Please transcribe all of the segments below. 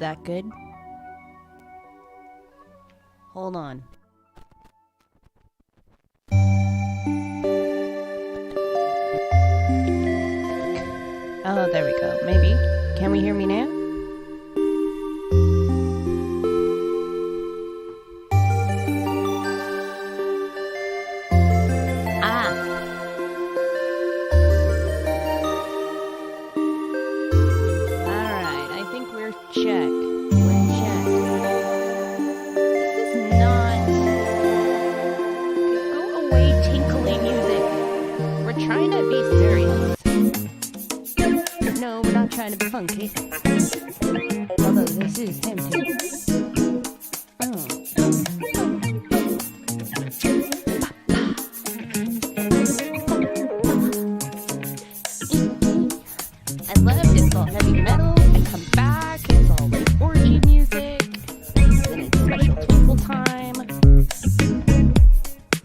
that good. Hold on. Oh, there we go. Maybe. Can we hear me now? Trying to be funky. Although this is tempting. I left, it's all heavy metal. I come back, it's all like orgy music. Then it's special twinkle time.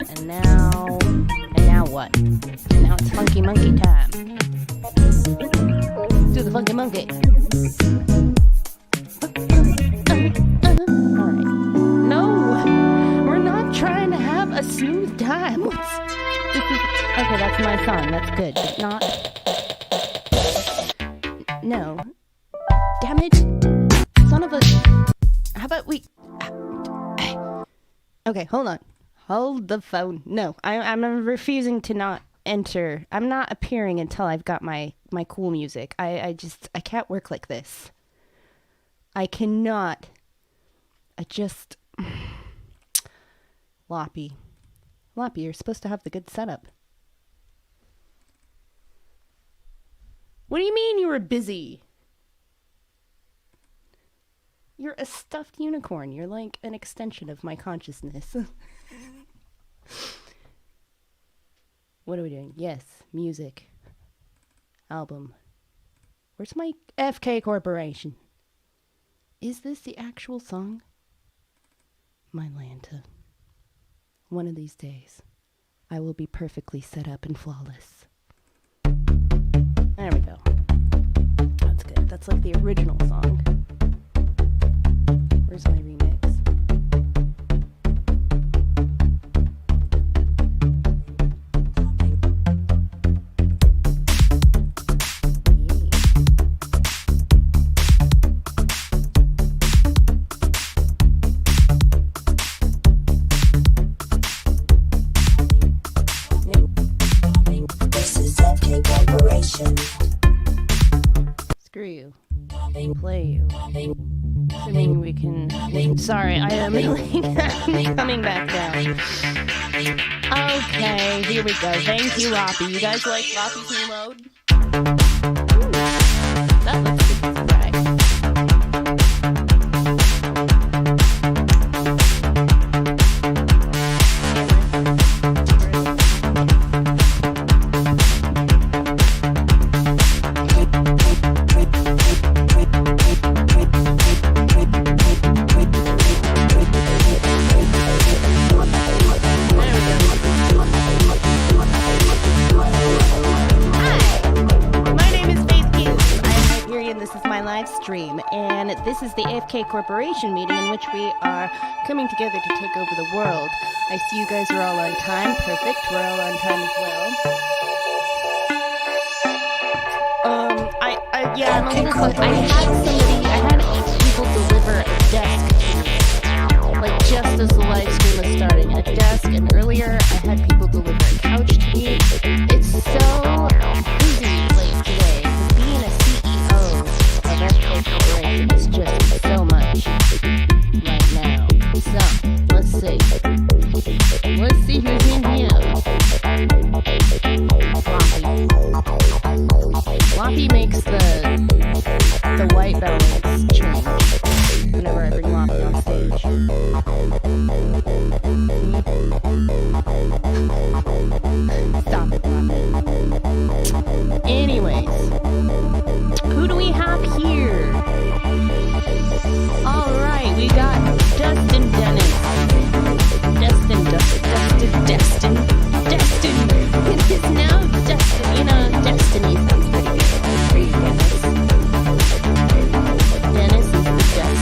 And now what? Now it's funky monkey time. Do the funky monkey. Alright. No! We're not trying to have a smooth time. Okay, that's my song. That's good. But not... No. Damn it. Son of a... How about we... Okay, hold on. Hold the phone. No, I'm refusing to not enter. I'm not appearing until I've got my cool music. I can't work like this. I cannot. Loppy, you're supposed to have the good setup. What do you mean you were busy? You're a stuffed unicorn. You're like an extension of my consciousness. What are we doing? Yes, music. Album. Where's my FK Corporation? Is this the actual song? My Lanta. One of these days, I will be perfectly set up and flawless. There we go. That's good. That's like the original song. Where's my remix? Screw you. Play you. Assuming we can... Sorry, I am coming back down. Okay, here we go. Thank you, Loppy. You guys like Loppy's new mode? Ooh, that looks good to try. Stream, and this is the AFK Corporation meeting in which we are coming together to take over the world. I see you guys are all on time. Perfect. We're all on time as well. I'm a little close. I had people deliver a desk to me, like just as the live stream was starting. A desk, and earlier I had people deliver a couch to me. It's so busy like today. Being a CEO corporation is just so much right now. So, let's see. Let's see who's in here. Loppy makes the white balance change whenever I bring Loppy on stage. Stop it, Loppy. Anyways, who do we have here? Alright, we got Destin Dennis. Destin. It is now Destin. You know, Destiny sounds pretty good. Dennis is the Destin.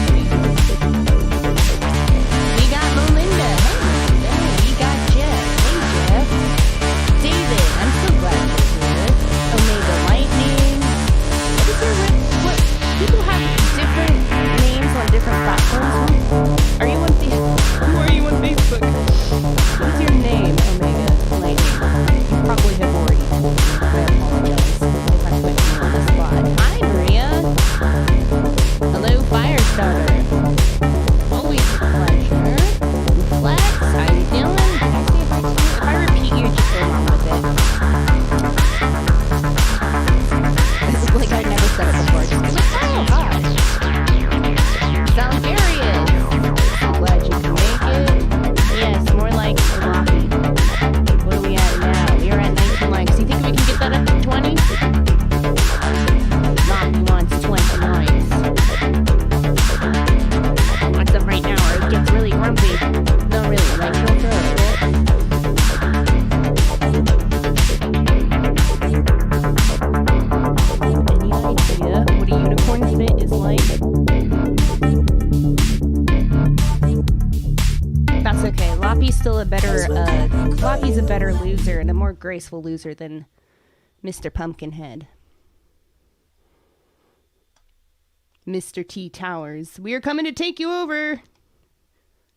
That's okay. Loppy's still a better, Loppy's a better loser and a more graceful loser than Mr. Pumpkinhead. Mr. T. Towers. We are coming to take you over.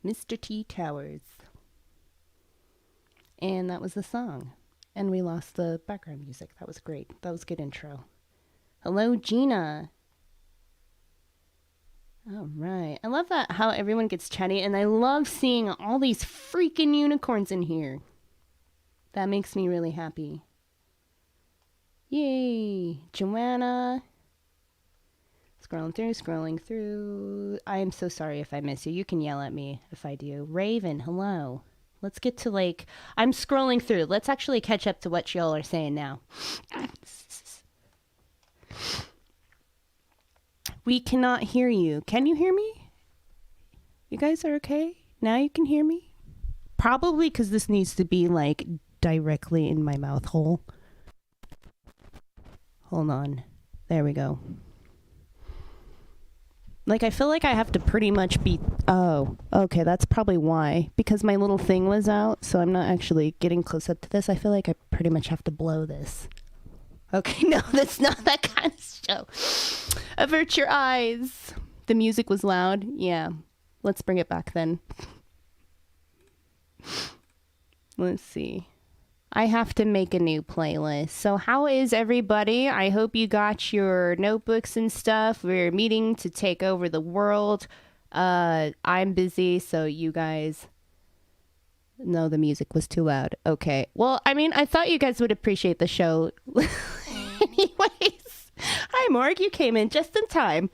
Mr. T. Towers. And that was the song. And we lost the background music. That was great. That was a good intro. Hello, Gina. All right. I love that how everyone gets chatty, and I love seeing all these freaking unicorns in here. That makes me really happy. Yay. Joanna. Scrolling through. I am so sorry if I miss you. You can yell at me if I do. Raven, hello. Let's get to I'm scrolling through. Let's actually catch up to what y'all are saying now. We cannot hear you. Can you hear me? You guys are okay? Now you can hear me? Probably because this needs to be directly in my mouth hole. Hold on. There we go. I feel like I have to pretty much be... Oh, okay, that's probably why. Because my little thing was out, so I'm not actually getting close up to this. I feel like I pretty much have to blow this. Okay, no, that's not that kind of show. Avert your eyes. The music was loud. Yeah, let's bring it back then. Let's see. I have to make a new playlist. So how is everybody? I hope you got your notebooks and stuff. We're meeting to take over the world. I'm busy, so you guys... No, the music was too loud. Okay. Well, I mean, I thought you guys would appreciate the show. Anyways. Hi, Morg. You came in just in time.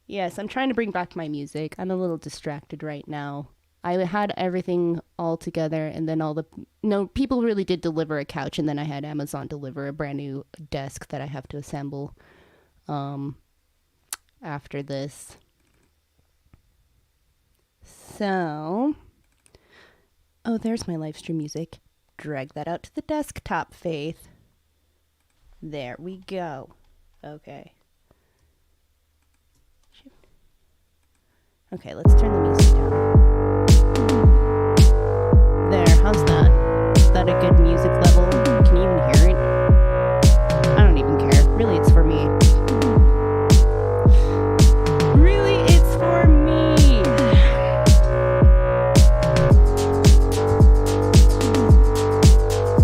Yes, I'm trying to bring back my music. I'm a little distracted right now. I had everything all together, and then people really did deliver a couch, and then I had Amazon deliver a brand new desk that I have to assemble after this. So, oh, there's my live stream music. Drag that out to the desktop, Faith. There we go. Okay. Okay, let's turn the music down. There, how's that? Is that a good music level? Can you even hear it? I don't even care. Really, it's for me. Really, it's for me.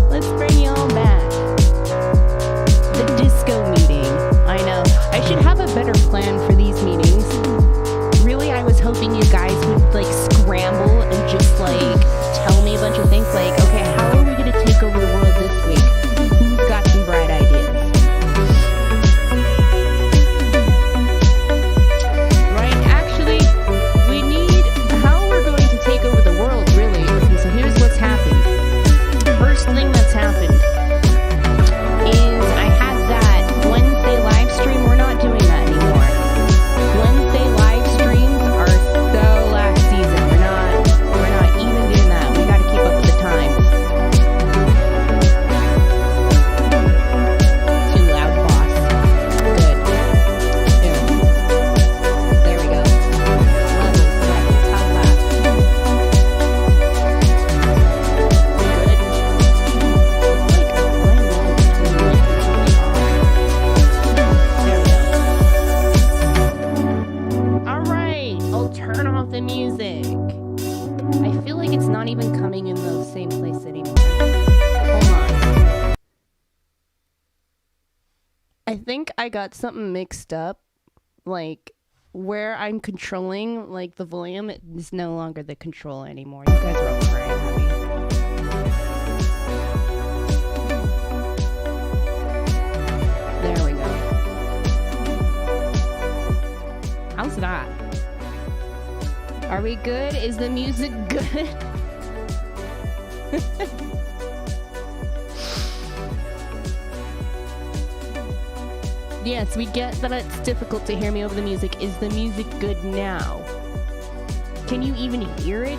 Let's bring y'all back. The disco meeting. I know. I should have a better plan for these meetings. Really, I was hoping you guys would scramble and just tell me a bunch of things okay, how are we going to take over the world this week? Who's got some bright ideas? Right, actually, we need how we're going to take over the world, really. Okay, so here's what's happened. First thing that's happened is I had that Wednesday live stream. We're not doing that anymore. Wednesday live streams are so last season. We're not even doing that. We gotta keep up with the times. Too loud, boss. Good. There we go. Levels. How's that? Good. Alright, I'll turn off the music. I feel like it's not even coming in the same place anymore. Hold on. I think I got something mixed up. Where I'm controlling, the volume is no longer the control anymore. You guys are all crying at me. There we go. How's that? Are we good? Is the music good? Yes, we get that it's difficult to hear me over the music. Is the music good now? Can you even hear it?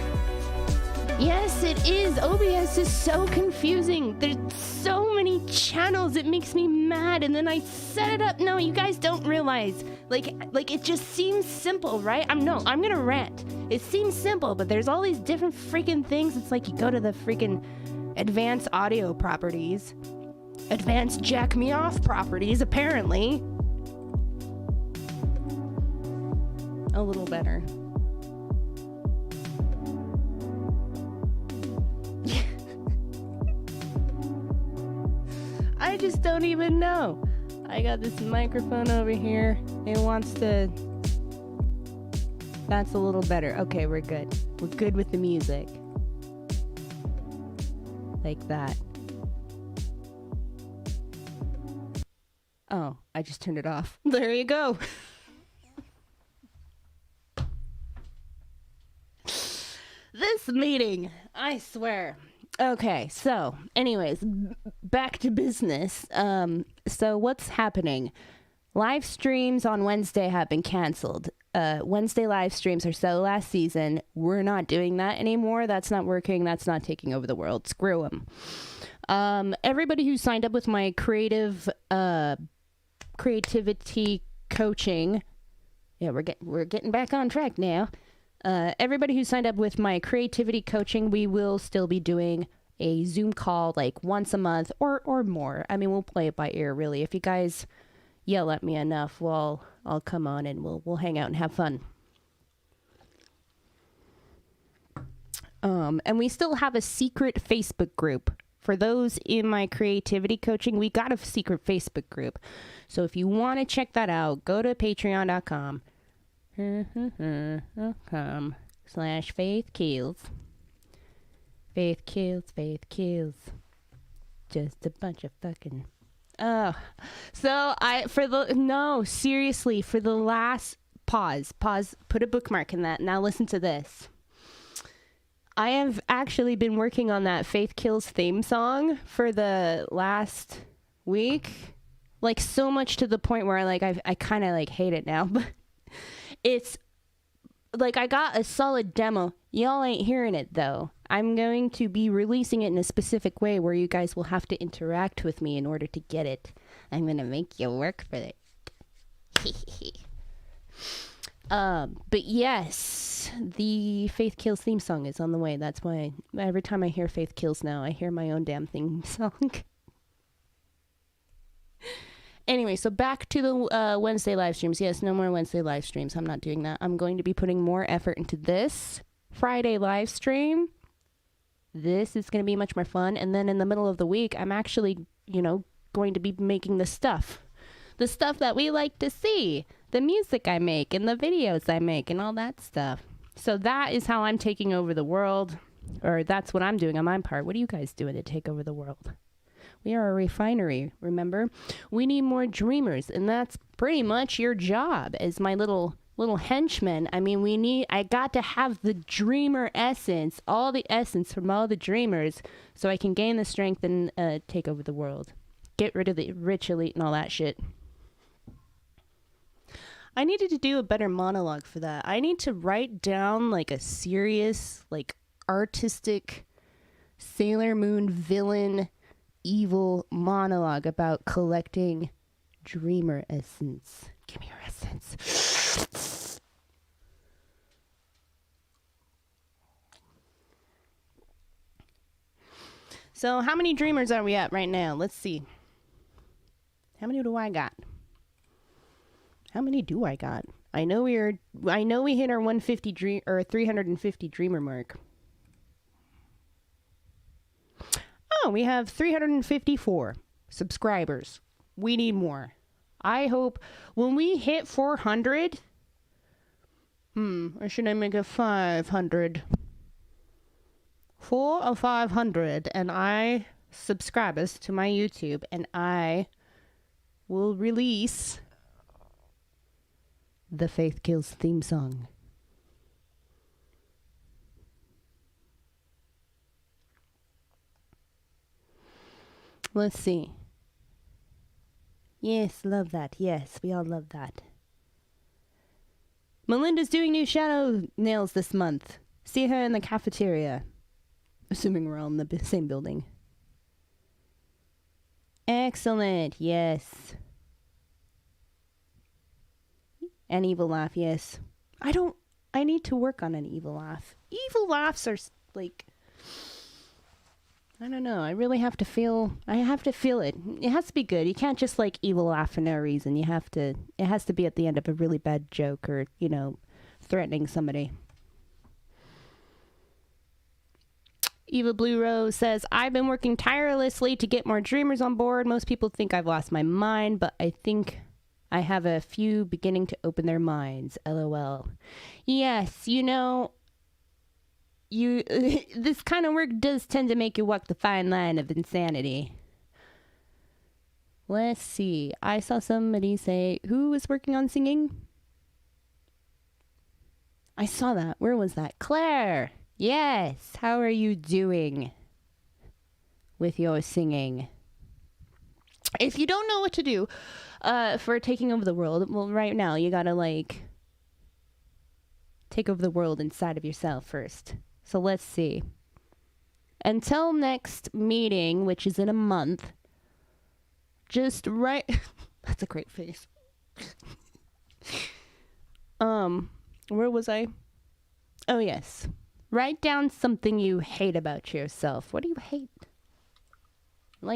Yes, it is. OBS is so confusing. There's so many channels. It makes me mad. And then I set it up. No, you guys don't realize. Like it just seems simple, right? I'm gonna rant. It seems simple, but there's all these different freaking things. It's like you go to the freaking advanced audio properties, advanced jack me off properties, apparently. A little better. I just don't even know. I got this microphone over here. It wants to... That's a little better. Okay, we're good. We're good with the music. Like that. Oh, I just turned it off. There you go. This meeting, I swear. Okay, so anyways, back to business. So what's happening? Live streams on Wednesday have been canceled. Wednesday live streams are so last season. We're not doing that anymore. That's not working. That's not taking over the world. Screw them. Everybody who signed up with my creativity coaching. Yeah, we're getting back on track now. Everybody who signed up with my creativity coaching, we will still be doing a Zoom call like once a month or more. I mean, we'll play it by ear, really. If you guys yell at me enough, well, I'll come on and we'll hang out and have fun. And we still have a secret Facebook group. For those in my creativity coaching, we got a secret Facebook group. So if you want to check that out, go to patreon.com/faithkills. Faith kills. Just a bunch of fucking... Oh. So seriously, for the last... Pause, put a bookmark in that. Now listen to this. I have actually been working on that Faith Kills theme song for the last week. Like, so much to the point where I kind of like hate it now. But it's like I got a solid demo. Y'all ain't hearing it though. I'm going to be releasing it in a specific way where you guys will have to interact with me in order to get it. I'm going to make you work for it. But yes, the Faith Kills theme song is on the way. That's why every time I hear Faith Kills now, I hear my own damn theme song. Anyway, so back to the Wednesday live streams. Yes, no more Wednesday live streams. I'm not doing that. I'm going to be putting more effort into this Friday live stream. This is going to be much more fun. And then in the middle of the week, I'm actually, going to be making the stuff that we like to see. The music I make and the videos I make and all that stuff. So that is how I'm taking over the world. Or that's what I'm doing on my part. What are you guys doing to take over the world? We are a refinery, remember? We need more dreamers, and that's pretty much your job as my little henchman. I mean, I got to have the dreamer essence, all the essence from all the dreamers, so I can gain the strength and take over the world. Get rid of the rich elite and all that shit. I needed to do a better monologue for that. I need to write down like a serious, like artistic Sailor Moon villain evil monologue about collecting dreamer essence. Give me your essence. So how many dreamers are we at right now? Let's see. How many do I got? How many do I got? I know we hit our 150 or 350 dreamer mark. Oh, we have 354 subscribers. We need more. I hope when we hit 400, or should I make it 500? 4 or 500, and I subscribers to my YouTube, and I will release the Faith Kills theme song. Let's see. Yes, love that. Yes, we all love that. Melinda's doing new shadow nails this month. See her in the cafeteria. Assuming we're all in the same building. Excellent. Yes. An evil laugh. Yes. I need to work on an evil laugh. Evil laughs are like, I don't know. I really have to feel. I have to feel it. It has to be good. You can't just like evil laugh for no reason. You have to. It has to be at the end of a really bad joke or threatening somebody. Eva Blue Rose says, I've been working tirelessly to get more dreamers on board. Most people think I've lost my mind, but I think I have a few beginning to open their minds. LOL. Yes, this kind of work does tend to make you walk the fine line of insanity. Let's see. I saw somebody say, who was working on singing? I saw that. Where was that? Claire. Yes. How are you doing with your singing? If you don't know what to do for taking over the world, well, right now you gotta take over the world inside of yourself first. So let's see. Until next meeting, which is in a month, just write. That's a great face. Where was I? Oh yes. Write down something you hate about yourself. What do you hate?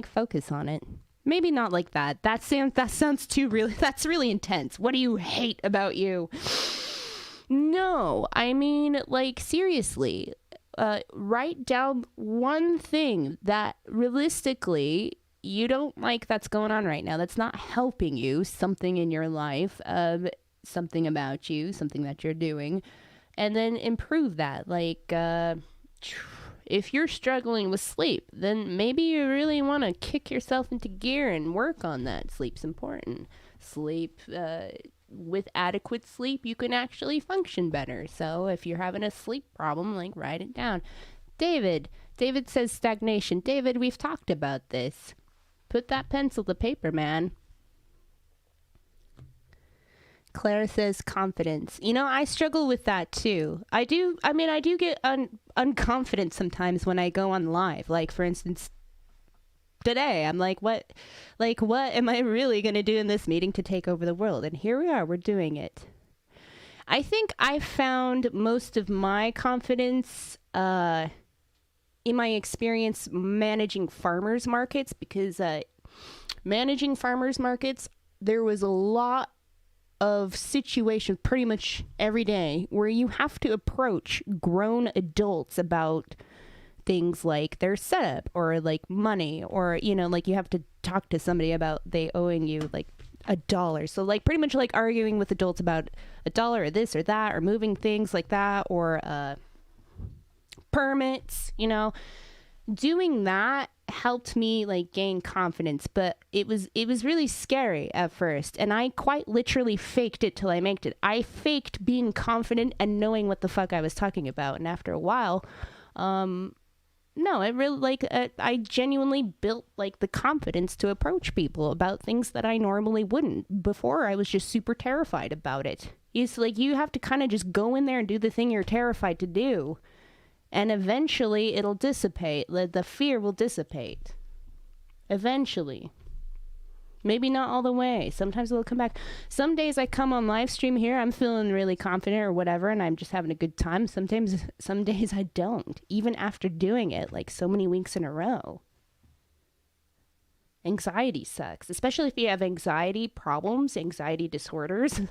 Focus on it. Maybe not like that. That sounds too really. That's really intense. What do you hate about you? No, I mean, seriously. Write down one thing that realistically you don't like that's going on right now. That's not helping you. Something in your life, something about you, something that you're doing. And then improve that. If you're struggling with sleep, then maybe you really want to kick yourself into gear and work on that. Sleep's important. Sleep, with adequate sleep, you can actually function better. So if you're having a sleep problem, write it down. David says stagnation. David, we've talked about this. Put that pencil to paper, man. Claire says confidence. I struggle with that too. I do get unconfident sometimes when I go on live. For instance, today, I'm what am I really going to do in this meeting to take over the world? And here we are, we're doing it. I think I found most of my confidence in my experience managing farmers markets, because managing farmers markets, there was a lot of situations pretty much every day where you have to approach grown adults about things like their setup or money, or you have to talk to somebody about they owing you $1. So pretty much arguing with adults about $1 or this or that, or moving things like that, or permits. Doing that helped me gain confidence, but it was really scary at first, and I quite literally faked it till I made it. I faked being confident and knowing what the fuck I was talking about, and after a while, no, it really I genuinely built the confidence to approach people about things that I normally wouldn't. Before, I was just super terrified about it. It's you have to kind of just go in there and do the thing you're terrified to do. And eventually it'll dissipate. The fear will dissipate. Eventually. Maybe not all the way. Sometimes it'll come back. Some days I come on live stream here, I'm feeling really confident or whatever, and I'm just having a good time. Some days I don't, even after doing it so many weeks in a row. Anxiety sucks, especially if you have anxiety problems, anxiety disorders.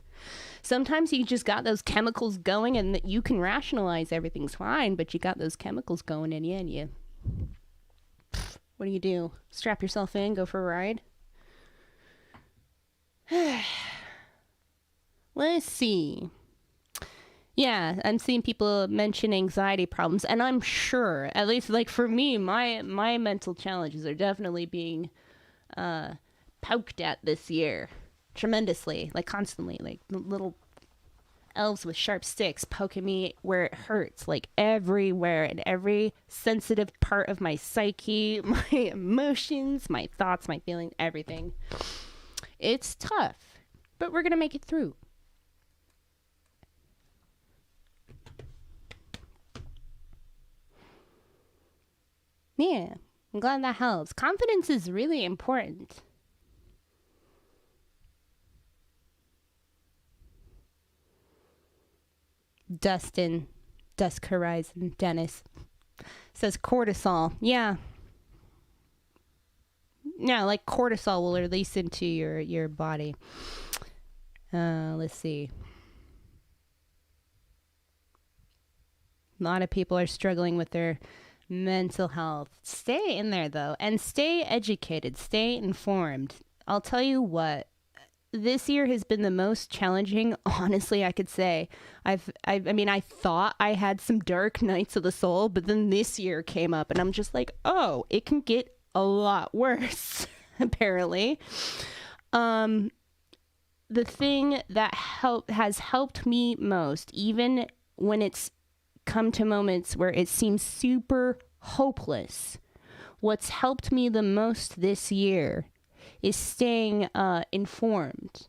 Sometimes you just got those chemicals going, and you can rationalize everything's fine, but you got those chemicals going in you, and you... What do? Strap yourself in, go for a ride? Let's see. Yeah, I'm seeing people mention anxiety problems, and I'm sure, at least for me, my mental challenges are definitely being poked at this year tremendously, constantly, little elves with sharp sticks poking me where it hurts, everywhere, in every sensitive part of my psyche, my emotions, my thoughts, my feelings, everything. It's tough, but we're gonna make it through. Yeah, I'm glad that helps. Confidence is really important. Dustin, Dusk Horizon, Dennis says cortisol. Yeah. Yeah, like cortisol will release into your body. Let's see. A lot of people are struggling with their mental health. Stay in there though, and stay educated, stay informed. I'll tell you what, this year has been the most challenging, honestly, I could say. I mean, I thought I had some dark nights of the soul, but then this year came up and I'm just like, oh, it can get a lot worse, apparently. The thing that has helped me most, even when it's come to moments where it seems super hopeless, what's helped me the most this year is staying informed,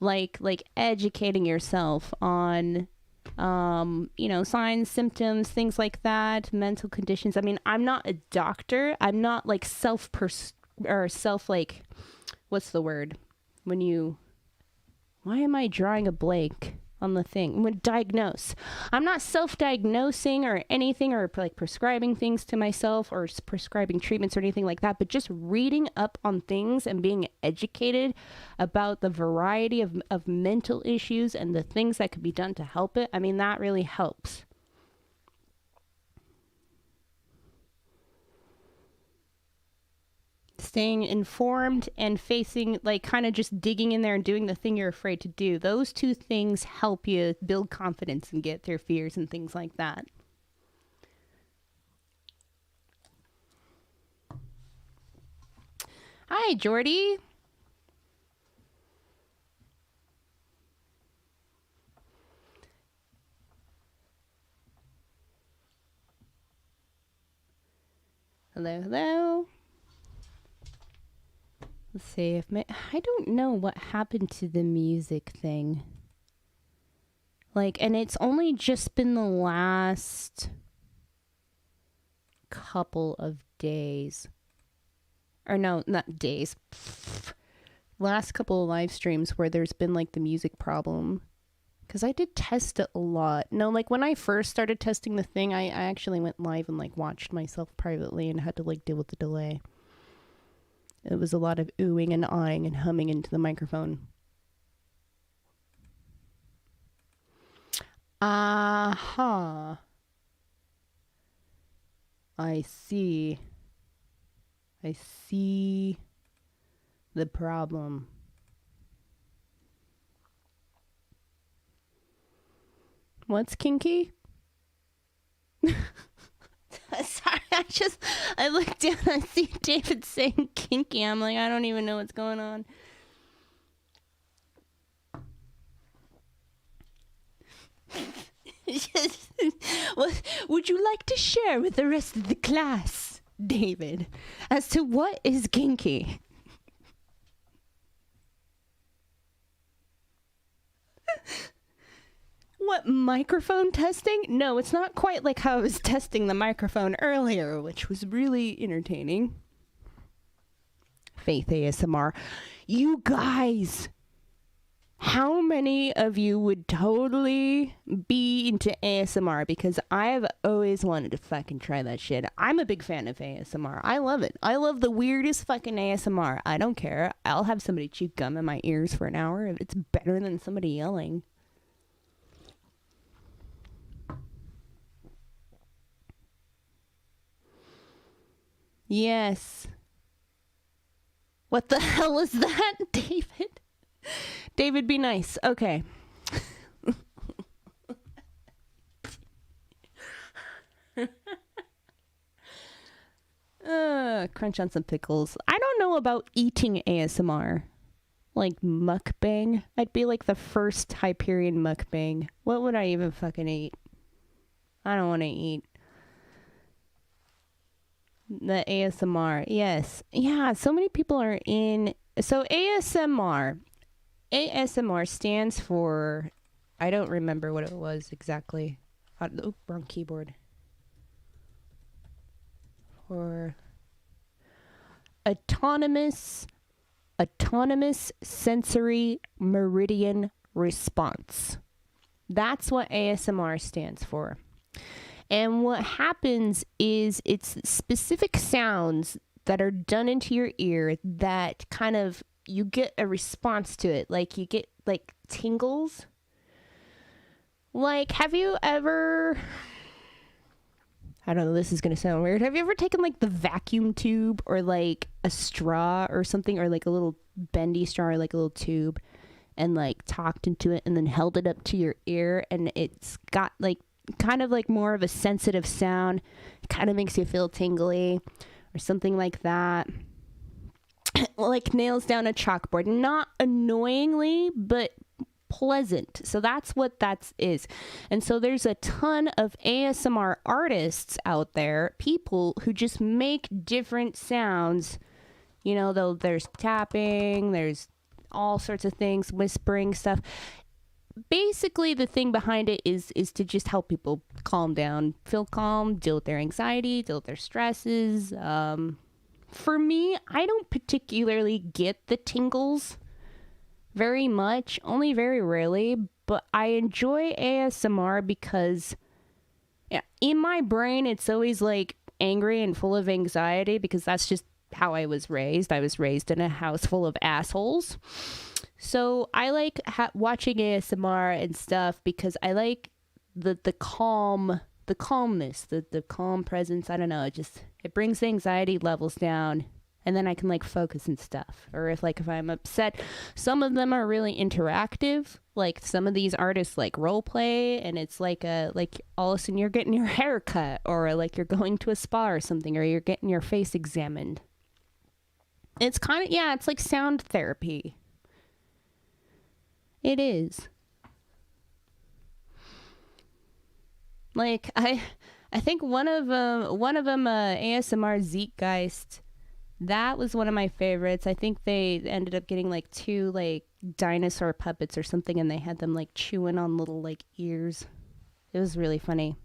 like educating yourself on signs, symptoms, things like that, mental conditions. I mean, I'm not a doctor. I'm not like what's the word when you, why am I drawing a blank on the thing? When diagnose. I'm not self-diagnosing or anything, or like prescribing things to myself or prescribing treatments or anything like that, but just reading up on things and being educated about the variety of mental issues and the things that could be done to help it. I mean, that really helps. Staying informed and facing, like, kind of just digging in there and doing the thing you're afraid to do. Those two things help you build confidence and get through fears and things like that. Hi, Jordy. Hello, hello. Let's see if I don't know what happened to the music thing. Like, and it's only just been the last couple of days. Or no, not days. Last couple of live streams where there's been like the music problem. Because I did test it a lot. No, like when I first started testing the thing, I actually went live and like watched myself privately and had to like deal with the delay. It was a lot of oohing and ahhing and humming into the microphone. Aha. I see. I see the problem. What's kinky? Sorry, I looked down and I see David saying kinky. I'm like, I don't even know what's going on. Would you like to share with the rest of the class, David, as to what is kinky? What, microphone testing? No, it's not quite like how I was testing the microphone earlier, which was really entertaining. Faith ASMR. You guys, how many of you would totally be into ASMR? Because I've always wanted to fucking try that shit. I'm a big fan of ASMR. I love it. I love the weirdest fucking ASMR. I don't care. I'll have somebody chew gum in my ears for an hour if it's better than somebody yelling. Yes. What the hell is that, David? David, be nice. Okay. Crunch on some pickles. I don't know about eating ASMR. Like mukbang. I'd be like the first Hyperion mukbang. What would I even fucking eat? I don't want to eat. The ASMR, yes. Yeah, so many people are in. So ASMR stands for, I don't remember what it was exactly. Oh, wrong keyboard. or autonomous sensory meridian response. That's what ASMR stands for. And what happens is it's specific sounds that are done into your ear that kind of, you get a response to it. Like you get like tingles. Like, have you ever, I don't know, this is going to sound weird. Have you ever taken like the vacuum tube or like a straw or something, or like a little bendy straw or like a little tube, and like talked into it and then held it up to your ear, and it's got like kind of like more of a sensitive sound. It kind of makes you feel tingly or something like that. Like nails down a chalkboard. Not annoyingly, but pleasant. So that's what that is. And so there's a ton of ASMR artists out there, people who just make different sounds. You know, though, there's tapping, there's all sorts of things, whispering stuff. Basically, the thing behind it is to just help people calm down, feel calm, deal with their anxiety, deal with their stresses. For me, I don't particularly get the tingles very much, only very rarely, but I enjoy ASMR because in my brain, it's always like angry and full of anxiety, because that's just how I was raised. I was raised in a house full of assholes. So I like watching ASMR and stuff because I like the calmness, the calm presence. I don't know. It brings the anxiety levels down, and then I can like focus and stuff. Or if I'm upset, some of them are really interactive. Like some of these artists like role play, and it's like all of a sudden you're getting your hair cut, or like you're going to a spa or something, or you're getting your face examined. It's kind of, it's like sound therapy. It is. Like I think one of them ASMR Zeitgeist, that was one of my favorites. I think they ended up getting like 2 like dinosaur puppets or something, and they had them like chewing on little like ears. It was really funny.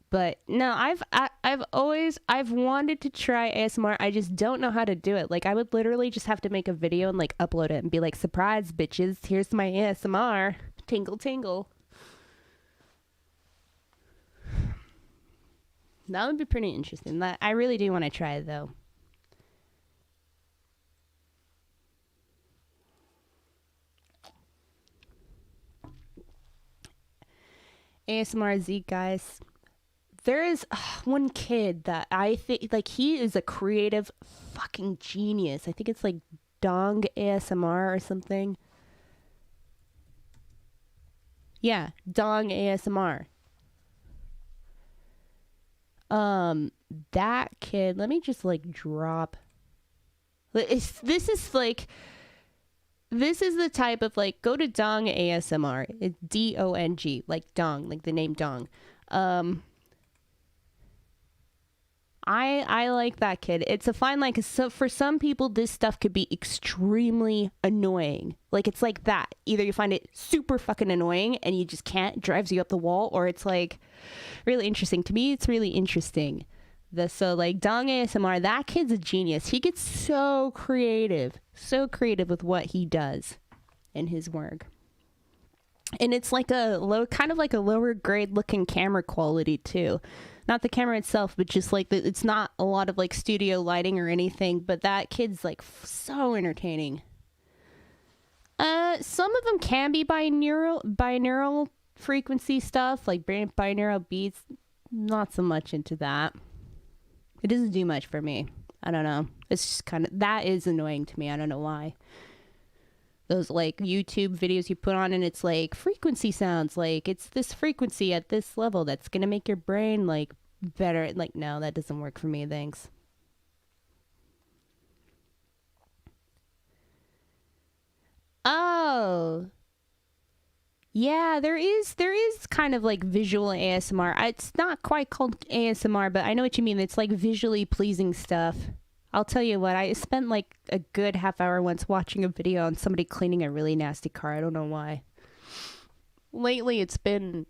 But no, I've wanted to try ASMR. I just don't know how to do it. Like I would literally just have to make a video and like upload it and be like, surprise bitches, here's my ASMR. Tingle tingle. That would be pretty interesting. That I really do want to try it though. ASMR Z guys. There is one kid that I think, like, he is a creative fucking genius. I think it's like Dong ASMR or something. Yeah, Dong ASMR. That kid, let me just like drop. This is the type of like, go to Dong ASMR. It's DONG, like Dong, like the name Dong. I like that kid. It's a fine line, because so for some people this stuff could be extremely annoying. Like it's like that. Either you find it super fucking annoying and you just can't, drives you up the wall, or it's like really interesting. To me, it's really interesting. So like Dong ASMR, that kid's a genius. He gets so creative with what he does in his work. And it's like kind of like a lower grade looking camera quality too. Not the camera itself, but just like it's not a lot of like studio lighting or anything, but that kid's like so entertaining. Some of them can be binaural frequency stuff, like binaural beats. Not so much into that. It doesn't do much for me. I don't know. It's just kind of, that is annoying to me. I don't know why. Those like YouTube videos you put on and it's like frequency sounds, like it's this frequency at this level that's gonna make your brain like better. Like, no, that doesn't work for me. Thanks. Oh, yeah, there is kind of like visual ASMR. It's not quite called ASMR, but I know what you mean. It's like visually pleasing stuff. I'll tell you what, I spent like a good half hour once watching a video on somebody cleaning a really nasty car. I don't know why. Lately, it's been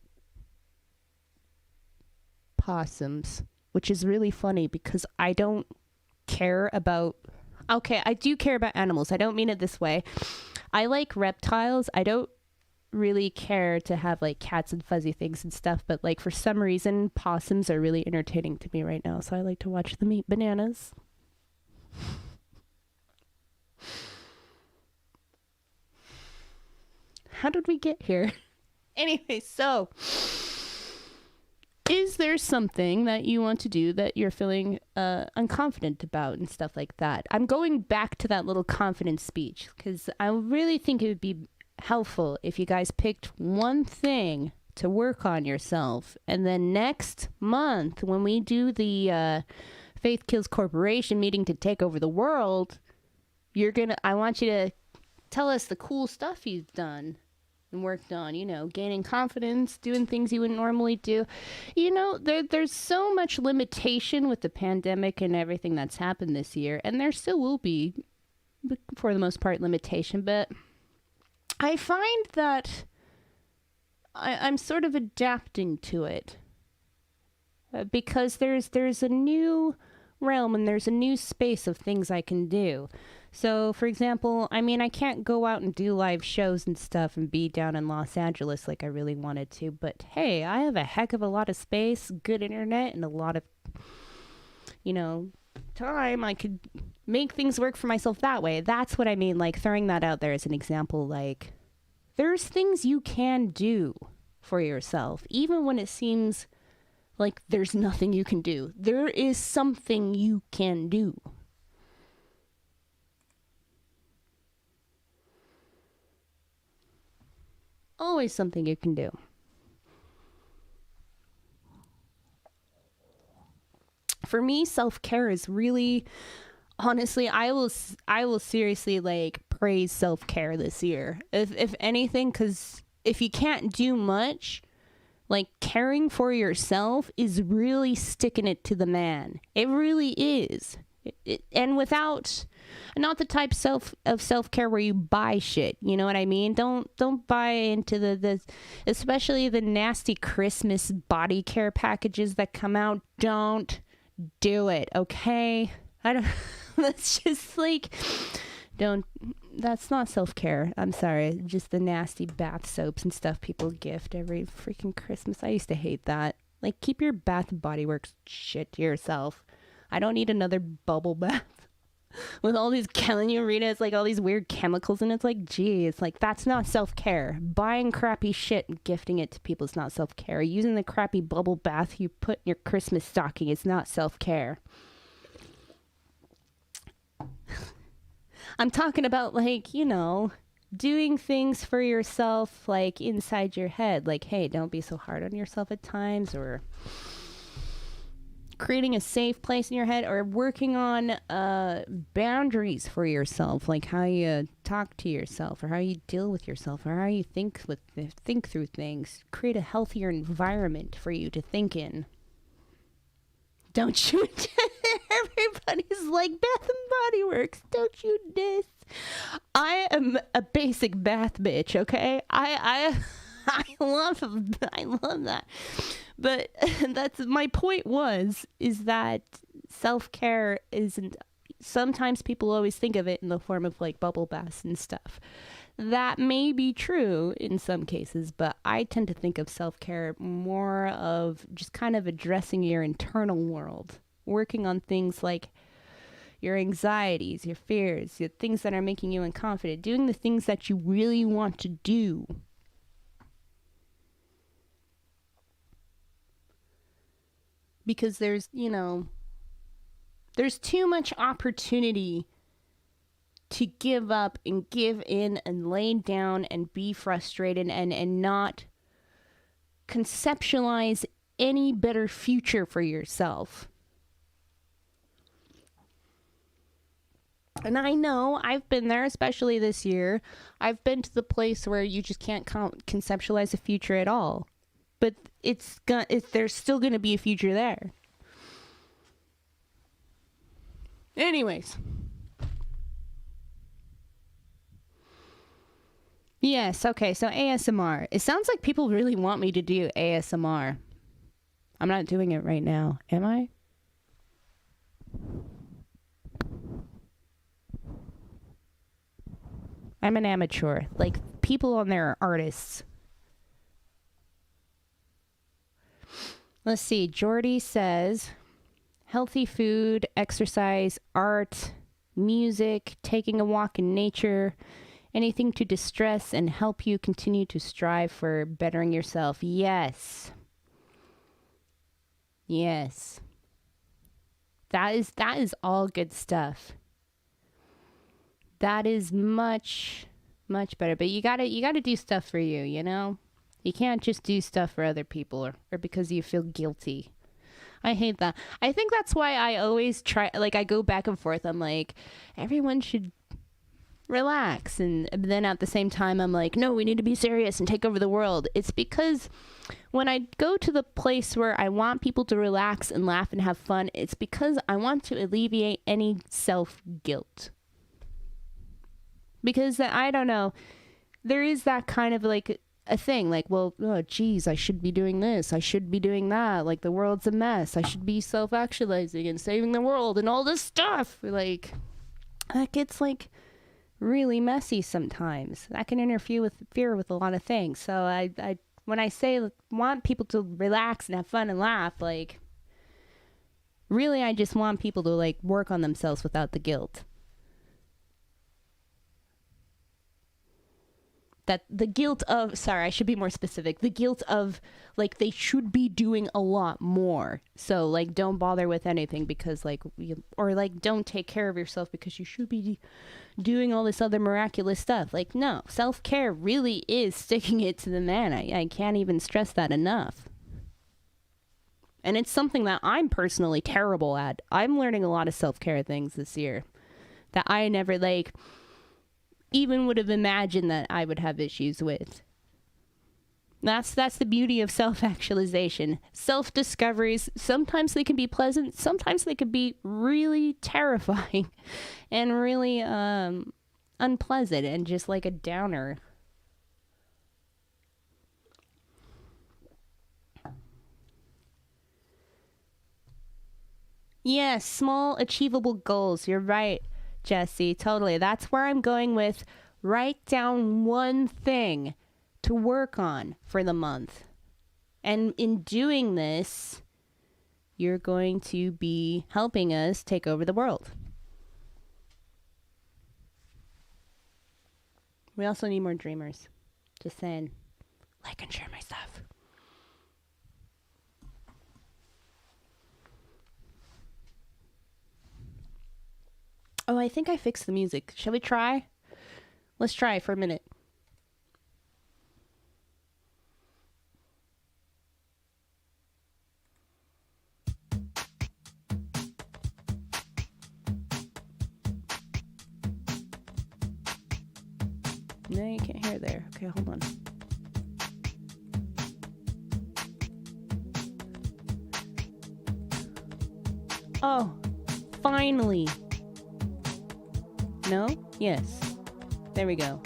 possums, which is really funny because I don't care about. Okay, I do care about animals. I don't mean it this way. I like reptiles. I don't really care to have like cats and fuzzy things and stuff, but like for some reason possums are really entertaining to me right now, so I like to watch them eat bananas. How did we get here? Anyway, so is there something that you want to do that you're feeling unconfident about and stuff like that? I'm going back to that little confidence speech because I really think it would be helpful if you guys picked one thing to work on yourself, and then next month when we do the Faith Kills Corporation meeting to take over the world, I want you to tell us the cool stuff you've done and worked on, gaining confidence, doing things you wouldn't normally do. There's so much limitation with the pandemic and everything that's happened this year, and there still will be, for the most part, limitation, but I find that I'm sort of adapting to it because there's a new realm and there's a new space of things I can do. So, for example, I can't go out and do live shows and stuff and be down in Los Angeles like I really wanted to, but hey, I have a heck of a lot of space, good internet, and a lot of, time. I could make things work for myself that way. That's what I mean, like throwing that out there as an example. Like, there's things you can do for yourself, even when it seems like there's nothing you can do. There is something you can do. Always something you can do. For me, self-care is really, honestly, I will seriously like praise self-care this year. If anything, because if you can't do much, like caring for yourself is really sticking it to the man. It really is. And without, not the type of self-care where you buy shit, you know what I mean? Don't buy into the especially the nasty Christmas body care packages that come out. Don't do it, okay? I don't that's just like, don't, that's not self-care. I'm sorry. Just the nasty bath soaps and stuff people gift every freaking Christmas. I used to hate that. Like, keep your Bath and Body Works shit to yourself. I don't need another bubble bath with all these, telling you, Rita, it's like all these weird chemicals, and it's like, gee, it's like, that's not self-care. Buying crappy shit and gifting it to people is not self-care. Using the crappy bubble bath you put in your Christmas stocking is not self-care. I'm talking about, like, doing things for yourself, like, inside your head. Like, hey, don't be so hard on yourself at times, or creating a safe place in your head, or working on boundaries for yourself, like how you talk to yourself, or how you deal with yourself, or how you think through things. Create a healthier environment for you to think in. Don't you? Everybody's like, Bath and Body Works. Don't you diss. I am a basic bath bitch. Okay, I love that. But that's my point. Is that self-care isn't. Sometimes people always think of it in the form of like bubble baths and stuff. That may be true in some cases, but I tend to think of self-care more of just kind of addressing your internal world, working on things like your anxieties, your fears, your things that are making you unconfident, doing the things that you really want to do. Because there's too much opportunity to give up and give in and lay down and be frustrated and not conceptualize any better future for yourself. And I know I've been there, especially this year. I've been to the place where you just can't conceptualize a future at all. But there's still going to be a future there. Anyways. Yes, okay, so ASMR. It sounds like people really want me to do ASMR. I'm not doing it right now, am I? I'm an amateur. Like, people on there are artists. Let's see. Jordy says, healthy food, exercise, art, music, taking a walk in nature, anything to distress and help you continue to strive for bettering yourself. Yes. Yes. That is all good stuff. That is much better. But you gotta do stuff for you, you know? You can't just do stuff for other people or because you feel guilty. I hate that. I think that's why I always try, like, I go back and forth. I'm like, everyone should relax. And then at the same time, I'm like, no, we need to be serious and take over the world. It's because when I go to the place where I want people to relax and laugh and have fun, it's because I want to alleviate any self-guilt. Because I don't know, there is that kind of like a thing, like, well, oh, geez, I should be doing this, I should be doing that, like the world's a mess, I should be self-actualizing and saving the world and all this stuff. Like, that gets like really messy sometimes. That can interfere with a lot of things. So I when I say want people to relax and have fun and laugh, like, really I just want people to like work on themselves without the guilt. That the guilt of, sorry, I should be more specific. The guilt of, like, they should be doing a lot more. So, like, don't bother with anything because, like, or, like, don't take care of yourself because you should be doing all this other miraculous stuff. Like, no, self-care really is sticking it to the man. I can't even stress that enough. And it's something that I'm personally terrible at. I'm learning a lot of self-care things this year that I never, like, even would have imagined that I would have issues with. That's the beauty of self-actualization. Self-discoveries, sometimes they can be pleasant, sometimes they can be really terrifying and really unpleasant and just like a downer. Yes, small achievable goals. You're right, Jesse, totally. That's where I'm going with write down one thing to work on for the month. And in doing this, you're going to be helping us take over the world. We also need more dreamers. Just saying. Like and share my stuff. Oh, I think I fixed the music. Shall we try? Let's try for a minute. No, you can't hear it there. Okay, hold on. Oh, finally. No? Yes. There we go.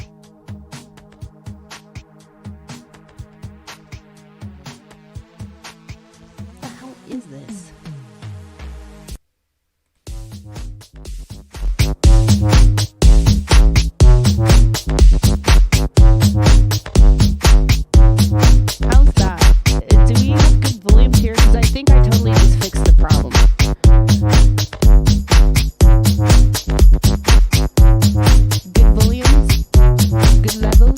What the hell is this? How's that? Do we have good volumes here? Because I think I totally just fixed the problem. Good volumes? Good levels?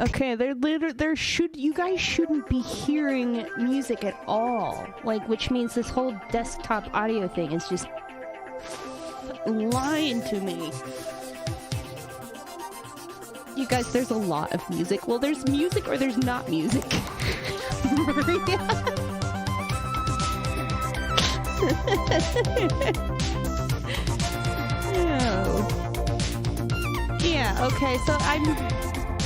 Okay, you guys shouldn't be hearing music at all. Like, which means this whole desktop audio thing is just lying to me. You guys, there's a lot of music. Well, there's music or there's not music. Maria? Oh. Yeah, okay, so I'm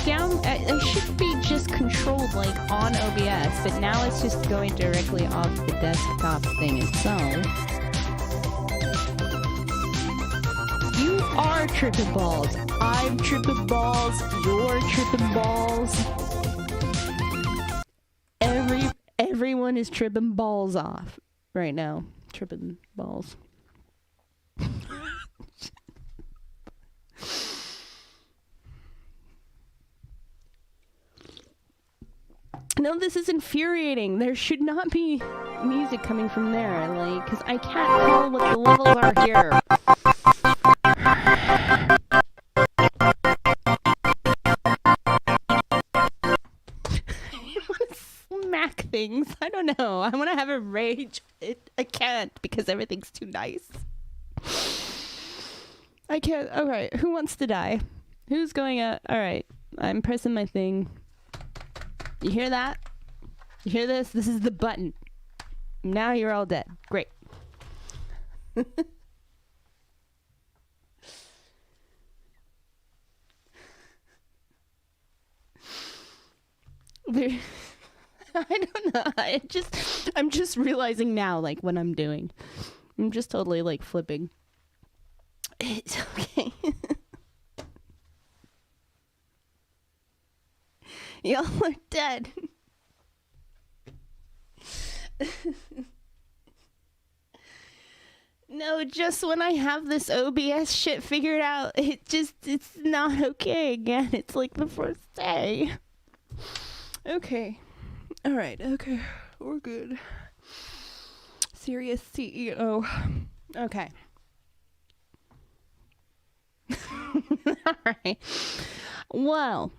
down. I should be just controlled, like, on OBS, but now it's just going directly off the desktop thing itself. You are tripping balls. I'm tripping balls. You're tripping balls. Everyone is tripping balls off right now. Tripping balls. No, this is infuriating. There should not be music coming from there, like, because I can't tell what the levels are here. I want to smack things. I don't know. I want to have a rage. I can't because everything's too nice. I can't. Alright, who wants to die? Who's going out? Alright, I'm pressing my thing. You hear that? You hear this? This is the button. Now you're all dead. Great. I don't know. I'm just realizing now, like, what I'm doing. I'm just totally, like, flipping. It's okay. Y'all are dead. No, just when I have this OBS shit figured out, it's not okay again. It's like the first day. Okay. Alright, okay. We're good. Serious CEO. Okay. Alright. Well,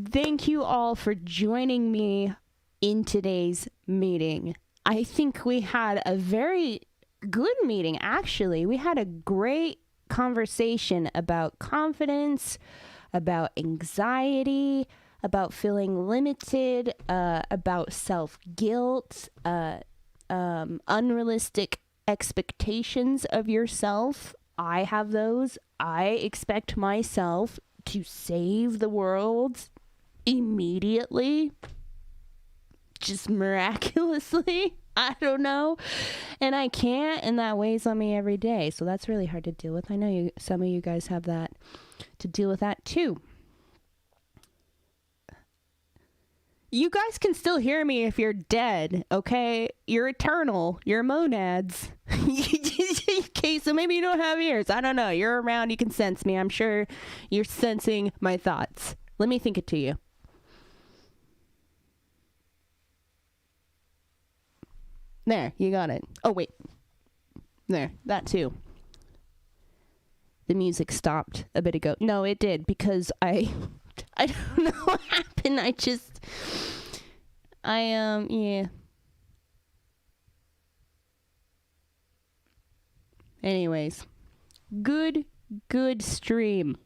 thank you all for joining me in today's meeting. I think we had a very good meeting, actually. We had a great conversation about confidence, about anxiety, about feeling limited, about self-guilt, unrealistic expectations of yourself. I have those. I expect myself to save the world immediately, just miraculously. I don't know, and I can't, and that weighs on me every day, so that's really hard to deal with. I know some of you guys have that to deal with that too. You guys can still hear me if you're dead, okay? You're eternal. You're monads. Okay, so maybe you don't have ears. I don't know. You're around. You can sense me. I'm sure you're sensing my thoughts. Let me think it to you. There, you got it. Oh, wait. There, that too. The music stopped a bit ago. No, it did, because I don't know what happened. Yeah. Anyways, good stream.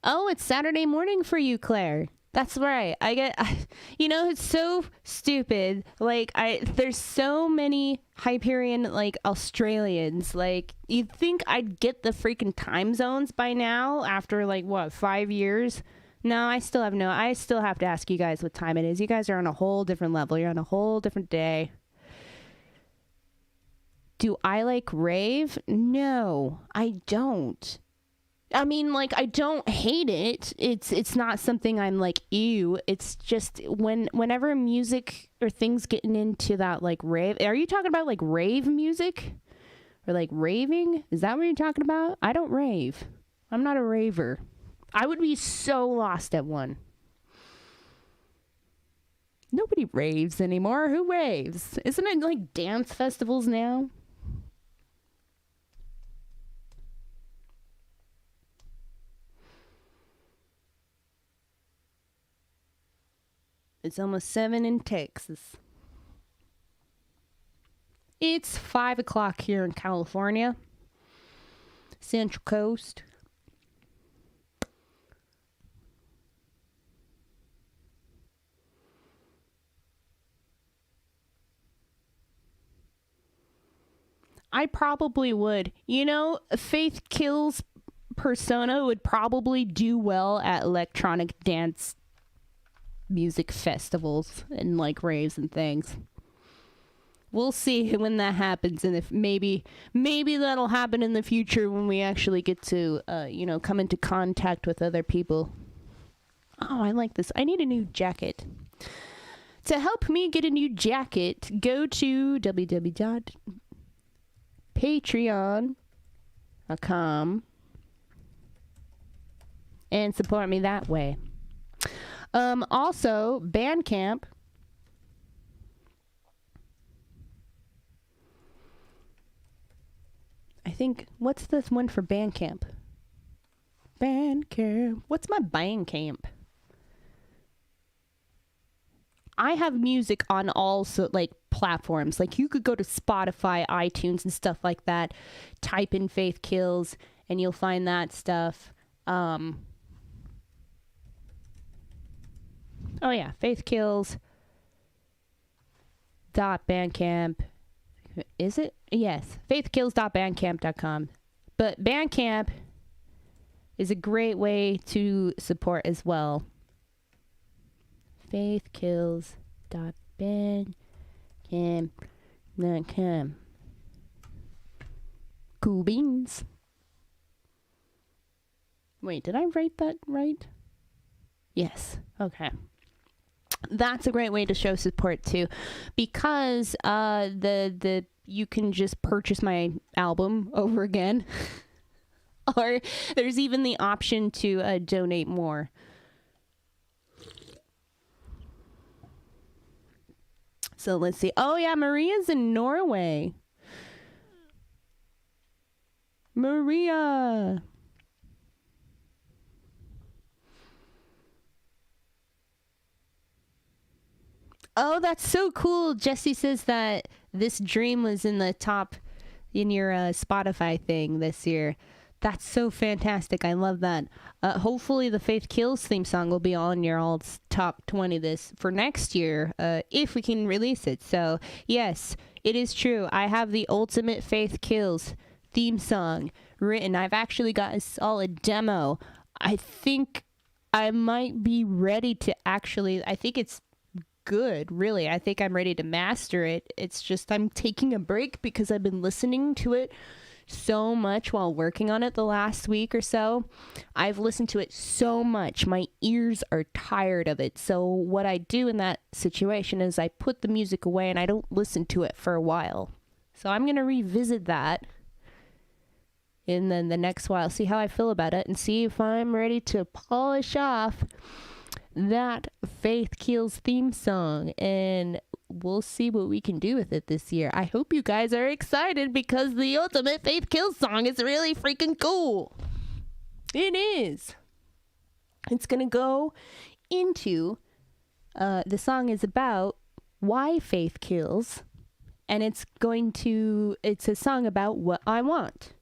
Oh, it's Saturday morning for you, Claire. That's right. It's so stupid. Like, there's so many Hyperion, like, Australians. Like, you'd think I'd get the freaking time zones by now after, like, what, 5 years? No, I still have to ask you guys what time it is. You guys are on a whole different level. You're on a whole different day. Do I like rave? No, I don't. I mean, like, I don't hate it. It's not something I'm like, ew. It's just whenever music or things getting into that, like, rave. Are you talking about, like, rave music? Or, like, raving? Is that what you're talking about? I don't rave. I'm not a raver. I would be so lost at one. Nobody raves anymore. Who raves? Isn't it, like, dance festivals now? It's almost 7 in Texas. It's 5 o'clock here in California. Central Coast. I probably would. You know, Faith Kills persona would probably do well at electronic dance music festivals and like raves and things. We'll see when that happens, and if maybe that'll happen in the future when we actually get to come into contact with other people. Oh, I like this. I need a new jacket. To help me get a new jacket, go to www.patreon.com and support me that way. Also, Bandcamp. I think, what's this one for Bandcamp? Bandcamp. What's my Bandcamp? I have music on all platforms. Like, you could go to Spotify, iTunes, and stuff like that. Type in Faith Kills, and you'll find that stuff. Oh yeah, Faith Kills. .bandcamp. Is it? Yes. faithkills.bandcamp.com. But Bandcamp is a great way to support as well. faithkills.bandcamp.com. Cool beans. Wait, did I write that right? Yes. Okay. That's a great way to show support too, because you can just purchase my album over again, or there's even the option to donate more. So let's see. Oh yeah, Maria's in Norway. Maria. Oh, that's so cool. Jesse says that this dream was in the top in your Spotify thing this year. That's so fantastic. I love that. Hopefully the Faith Kills theme song will be on your all's top 20 this for next year, if we can release it. So, yes, it is true. I have the ultimate Faith Kills theme song written. I've actually got a solid demo. I think I might be ready to I think it's good, really. I think I'm ready to master it. It's just I'm taking a break because I've been listening to it so much while working on it the last week or so. I've listened to it so much. My ears are tired of it. So what I do in that situation is I put the music away and I don't listen to it for a while. So I'm going to revisit that and then the next while, see how I feel about it and see if I'm ready to polish off that Faith Kills theme song, and we'll see what we can do with it this year. I hope you guys are excited because the ultimate Faith Kills song is really freaking cool. It is. It's gonna go into the song is about why faith kills, and it's a song about what I want,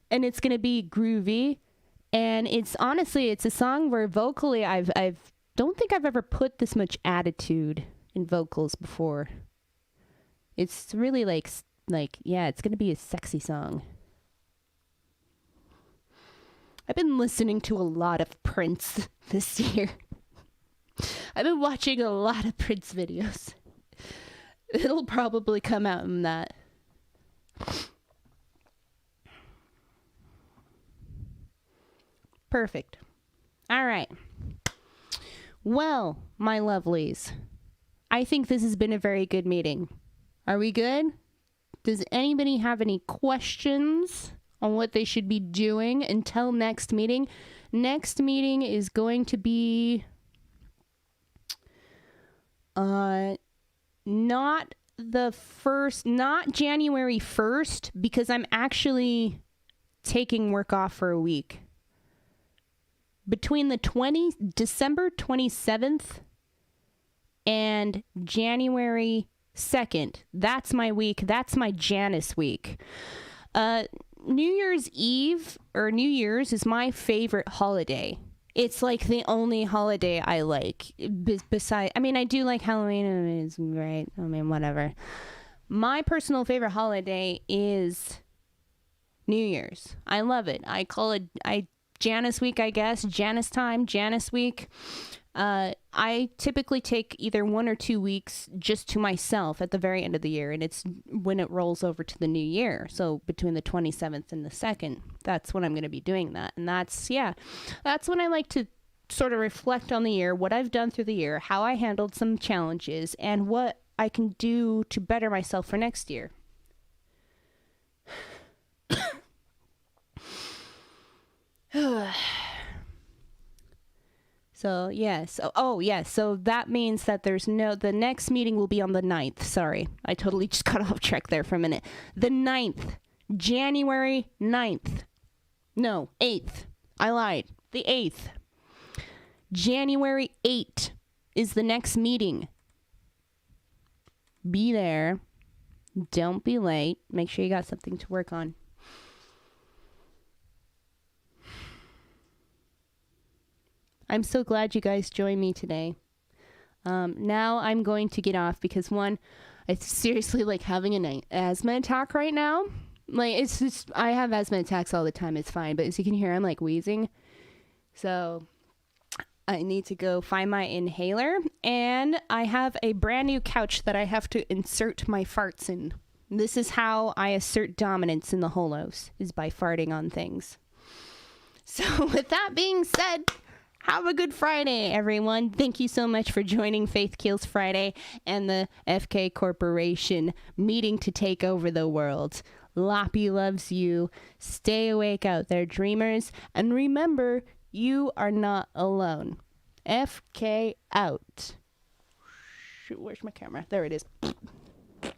and it's gonna be groovy. And it's a song where vocally I don't think I've ever put this much attitude in vocals before. It's really it's going to be a sexy song. I've been listening to a lot of Prince this year. I've been watching a lot of Prince videos. It'll probably come out in that. Perfect. All right. Well, my lovelies, I think this has been a very good meeting. Are we good? Does anybody have any questions on what they should be doing until next meeting? Next meeting is going to be not January 1st, because I'm actually taking work off for a week. between the December 27th and January 2nd. That's my week. That's my Janice week. New Year's Eve or New Year's is my favorite holiday. It's like the only holiday I like. Besides, I mean, I do like Halloween. I mean, it's great. I mean, whatever. My personal favorite holiday is New Year's. I love it. I call it Janice week, I guess. Janice time, Janice week. I typically take either 1 or 2 weeks just to myself at the very end of the year, and it's when it rolls over to the new year. So between the 27th and the 2nd, that's when I'm going to be doing that. And that's when I like to sort of reflect on the year, what I've done through the year, how I handled some challenges, and what I can do to better myself for next year. So, yes. So that means that the next meeting will be on the 9th. Sorry, I totally just got off track there for a minute. The 9th, January 9th. No, 8th. I lied. The 8th. January 8th is the next meeting. Be there. Don't be late. Make sure you got something to work on. I'm so glad you guys joined me today. Now I'm going to get off because one, it's seriously like having an asthma attack right now. Like it's just, I have asthma attacks all the time. It's fine. But as you can hear, I'm like wheezing. So I need to go find my inhaler. And I have a brand new couch that I have to insert my farts in. This is how I assert dominance in the holos, is by farting on things. So with that being said, have a good Friday, everyone. Thank you so much for joining Faith Kills Friday and the FK Corporation meeting to take over the world. Loppy loves you. Stay awake out there, dreamers. And remember, you are not alone. FK out. Shoot, where's my camera? There it is.